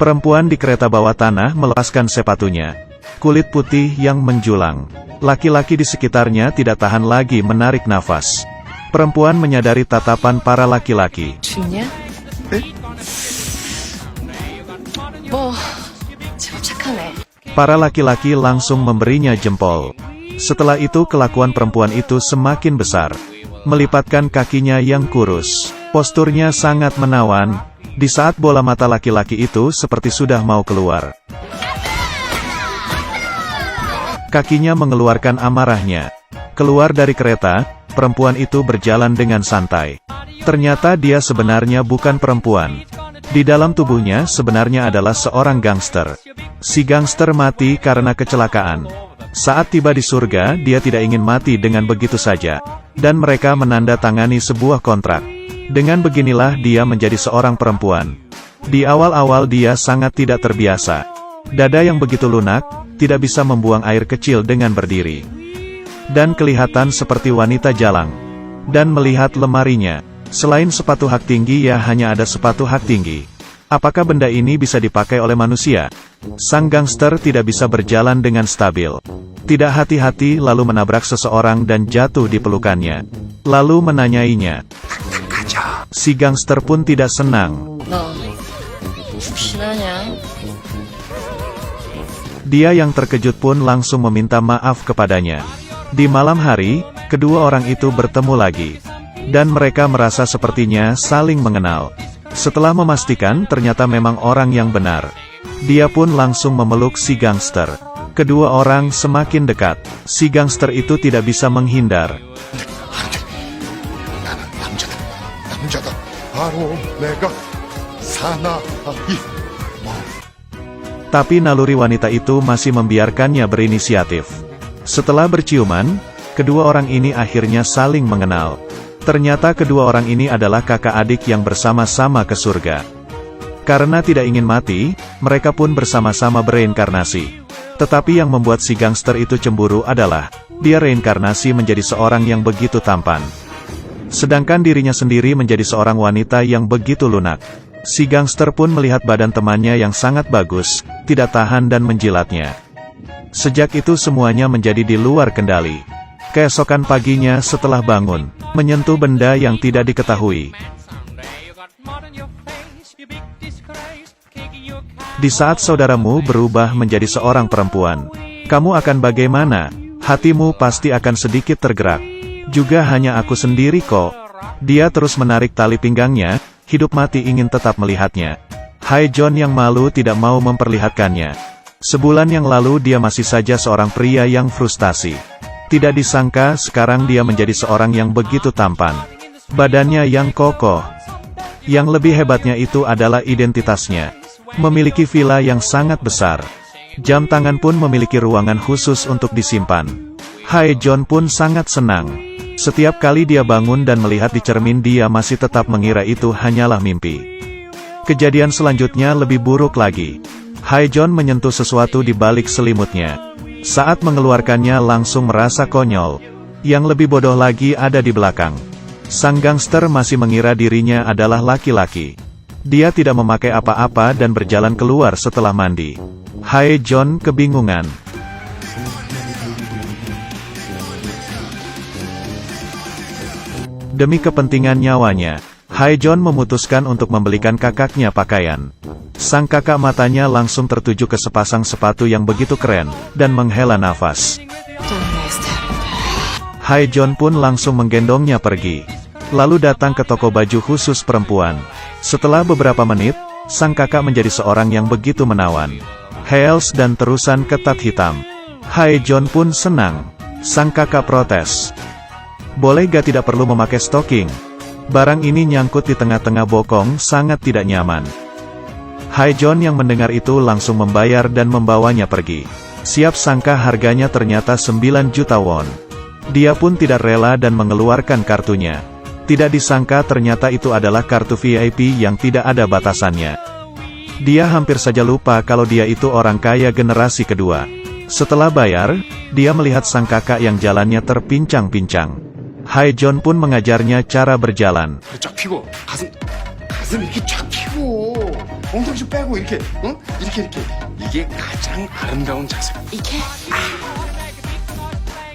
Perempuan di kereta bawah tanah melepaskan sepatunya. Kulit putih yang menjulang. Laki-laki di sekitarnya tidak tahan lagi menarik nafas. Perempuan menyadari tatapan para laki-laki. 죽냐? 제법 착하네. Para laki-laki langsung memberinya jempol. Setelah itu kelakuan perempuan itu semakin besar. Melipatkan kakinya yang kurus. Posturnya sangat menawan. Di saat bola mata laki-laki itu seperti sudah mau keluar. Kakinya mengeluarkan amarahnya. Keluar dari kereta, perempuan itu berjalan dengan santai. Ternyata dia sebenarnya bukan perempuan. Di dalam tubuhnya sebenarnya adalah seorang gangster. Si gangster mati karena kecelakaan. Saat tiba di surga, dia tidak ingin mati dengan begitu saja. Dan mereka menandatangani sebuah kontrak. Dengan beginilah dia menjadi seorang perempuan. Di awal-awal dia sangat tidak terbiasa. Dada yang begitu lunak, tidak bisa membuang air kecil dengan berdiri. Dan kelihatan seperti wanita jalang. Dan melihat lemarinya. Selain sepatu hak tinggi ya hanya ada sepatu hak tinggi. Apakah benda ini bisa dipakai oleh manusia? Sang gangster tidak bisa berjalan dengan stabil. Tidak hati-hati lalu menabrak seseorang dan jatuh di pelukannya. Lalu menanyainya. Si gangster pun tidak senang. Dia yang terkejut pun langsung meminta maaf kepadanya. Di malam hari, kedua orang itu bertemu lagi. Dan mereka merasa sepertinya saling mengenal. Setelah memastikan ternyata memang orang yang benar. Dia pun langsung memeluk si gangster. Kedua orang semakin dekat. Si gangster itu tidak bisa menghindar. Tapi naluri wanita itu masih membiarkannya berinisiatif. Setelah berciuman, kedua orang ini akhirnya saling mengenal. Ternyata kedua orang ini adalah kakak adik yang bersama-sama ke surga. Karena tidak ingin mati, mereka pun bersama-sama bereinkarnasi. Tetapi yang membuat si gangster itu cemburu adalah, dia reinkarnasi menjadi seorang yang begitu tampan. Sedangkan dirinya sendiri menjadi seorang wanita yang begitu lunak. Si gangster pun melihat badan temannya yang sangat bagus, tidak tahan dan menjilatnya. Sejak itu semuanya menjadi di luar kendali. Keesokan paginya setelah bangun, menyentuh benda yang tidak diketahui. Di saat saudaramu berubah menjadi seorang perempuan, kamu akan bagaimana? Hatimu pasti akan sedikit tergerak. Juga hanya aku sendiri kok. Dia terus menarik tali pinggangnya, hidup mati ingin tetap melihatnya. Hae-Jon yang malu tidak mau memperlihatkannya. Sebulan yang lalu dia masih saja seorang pria yang frustasi. Tidak disangka sekarang dia menjadi seorang yang begitu tampan. Badannya yang kokoh. Yang lebih hebatnya itu adalah identitasnya. Memiliki villa yang sangat besar. Jam tangan pun memiliki ruangan khusus untuk disimpan. Hae-Jon pun sangat senang. Setiap kali dia bangun dan melihat di cermin dia masih tetap mengira itu hanyalah mimpi. Kejadian selanjutnya lebih buruk lagi. Hae-Jon menyentuh sesuatu di balik selimutnya. Saat mengeluarkannya langsung merasa konyol. Yang lebih bodoh lagi ada di belakang. Sang gangster masih mengira dirinya adalah laki-laki. Dia tidak memakai apa-apa dan berjalan keluar setelah mandi. Hae-Jon kebingungan. Demi kepentingan nyawanya, Hae-Jon memutuskan untuk membelikan kakaknya pakaian. Sang kakak matanya langsung tertuju ke sepasang sepatu yang begitu keren, dan menghela nafas. Hae-Jon pun langsung menggendongnya pergi. Lalu datang ke toko baju khusus perempuan. Setelah beberapa menit, sang kakak menjadi seorang yang begitu menawan. Heels dan terusan ketat hitam. Hae-Jon pun senang. Sang kakak protes. Boleh gak tidak perlu memakai stocking? Barang ini nyangkut di tengah-tengah bokong sangat tidak nyaman. Hae-Jon yang mendengar itu langsung membayar dan membawanya pergi. Siap sangka harganya ternyata 9 juta won. Dia pun tidak rela dan mengeluarkan kartunya. Tidak disangka ternyata itu adalah kartu VIP yang tidak ada batasannya. Dia hampir saja lupa kalau dia itu orang kaya generasi kedua. Setelah bayar, dia melihat sang kakak yang jalannya terpincang-pincang. Hae-Jon pun mengajarnya cara berjalan. 가슴 이렇게 쫙 펴고 엉덩이 좀 빼고 이렇게, 응? 이렇게. 이게 가장 아름다운 자세.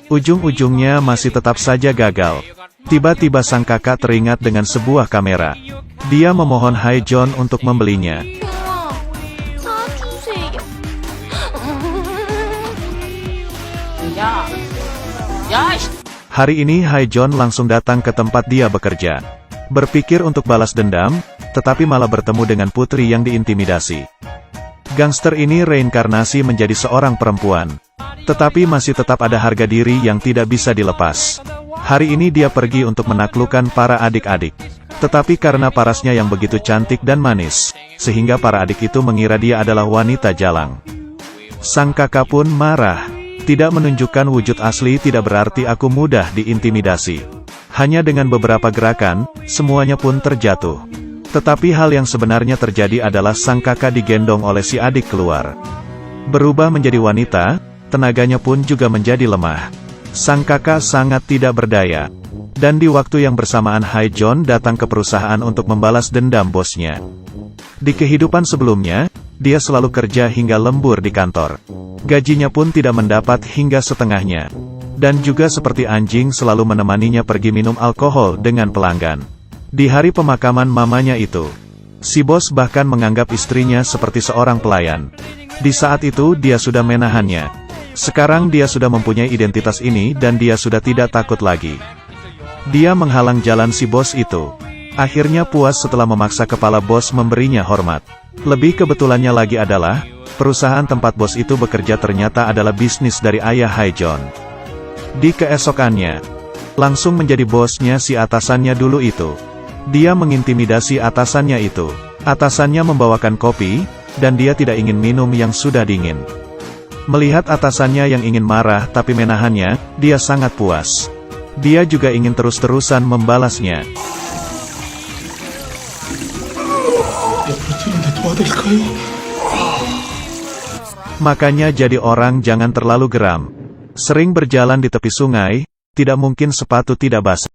Ujung-ujungnya masih tetap saja gagal. Tiba-tiba sang kakak teringat dengan sebuah kamera. Dia memohon Haejeon untuk membelinya. Hari ini Haejeon langsung datang ke tempat dia bekerja. Berpikir untuk balas dendam, tetapi malah bertemu dengan putri yang diintimidasi. Gangster ini reinkarnasi menjadi seorang perempuan. Tetapi masih tetap ada harga diri yang tidak bisa dilepas. Hari ini dia pergi untuk menaklukkan para adik-adik. Tetapi karena parasnya yang begitu cantik dan manis, sehingga para adik itu mengira dia adalah wanita jalang. Sang kakak pun marah. Tidak menunjukkan wujud asli tidak berarti aku mudah diintimidasi. Hanya dengan beberapa gerakan, semuanya pun terjatuh. Tetapi hal yang sebenarnya terjadi adalah sang kakak digendong oleh si adik keluar. Berubah menjadi wanita, tenaganya pun juga menjadi lemah. Sang kakak sangat tidak berdaya. Dan di waktu yang bersamaan Haejeon datang ke perusahaan untuk membalas dendam bosnya. Di kehidupan sebelumnya, dia selalu kerja hingga lembur di kantor. Gajinya pun tidak mendapat hingga setengahnya. Dan juga seperti anjing selalu menemaninya pergi minum alkohol dengan pelanggan. Di hari pemakaman mamanya itu, si bos bahkan menganggap istrinya seperti seorang pelayan. Di saat itu dia sudah menahannya. Sekarang dia sudah mempunyai identitas ini dan dia sudah tidak takut lagi. Dia menghalang jalan si bos itu. Akhirnya puas setelah memaksa kepala bos memberinya hormat. Lebih kebetulannya lagi adalah, perusahaan tempat bos itu bekerja ternyata adalah bisnis dari ayah Haejeon. Di keesokannya, langsung menjadi bosnya si atasannya dulu itu. Dia mengintimidasi atasannya itu. Atasannya membawakan kopi, dan dia tidak ingin minum yang sudah dingin. Melihat atasannya yang ingin marah tapi menahannya, dia sangat puas. Dia juga ingin terus-terusan membalasnya. Makanya jadi orang jangan terlalu geram. Sering berjalan di tepi sungai, tidak mungkin sepatu tidak basah.